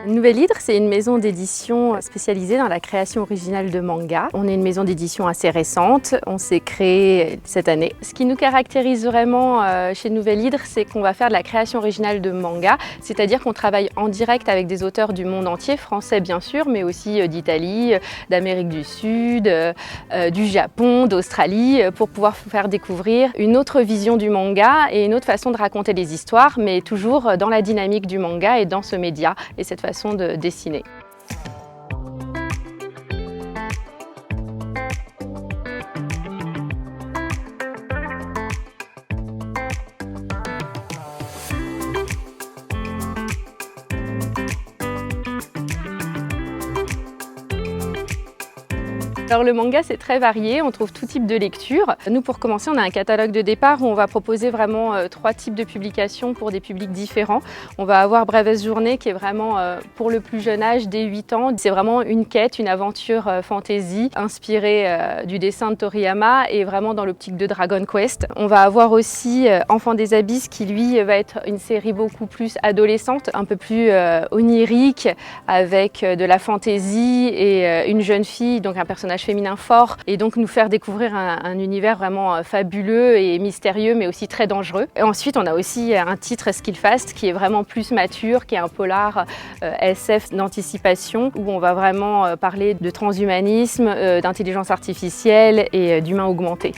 Nouvelle Hydre, c'est une maison d'édition spécialisée dans la création originale de manga. On est une maison d'édition assez récente, on s'est créé cette année. Ce qui nous caractérise vraiment chez Nouvelle Hydre, c'est qu'on va faire de la création originale de manga, c'est-à-dire qu'on travaille en direct avec des auteurs du monde entier, français bien sûr, mais aussi d'Italie, d'Amérique du Sud, du Japon, d'Australie, pour pouvoir faire découvrir une autre vision du manga et une autre façon de raconter les histoires, mais toujours dans la dynamique du manga et dans ce média et cette façon de dessiner. Alors le manga c'est très varié, on trouve tout type de lecture. Nous pour commencer on a un catalogue de départ où on va proposer vraiment 3 types de publications pour des publics différents. On va avoir Bravest Journée qui est vraiment pour le plus jeune âge, dès 8 ans. C'est vraiment une quête, une aventure fantasy inspirée du dessin de Toriyama et vraiment dans l'optique de Dragon Quest. On va avoir aussi Enfants des Abysses qui lui va être une série beaucoup plus adolescente, un peu plus onirique avec de la fantasy et une jeune fille, donc un personnage féminin fort et donc nous faire découvrir un univers vraiment fabuleux et mystérieux mais aussi très dangereux. Et ensuite on a aussi un titre Skillfast qui est vraiment plus mature, qui est un polar SF d'anticipation où on va vraiment parler de transhumanisme, d'intelligence artificielle et d'humain augmenté.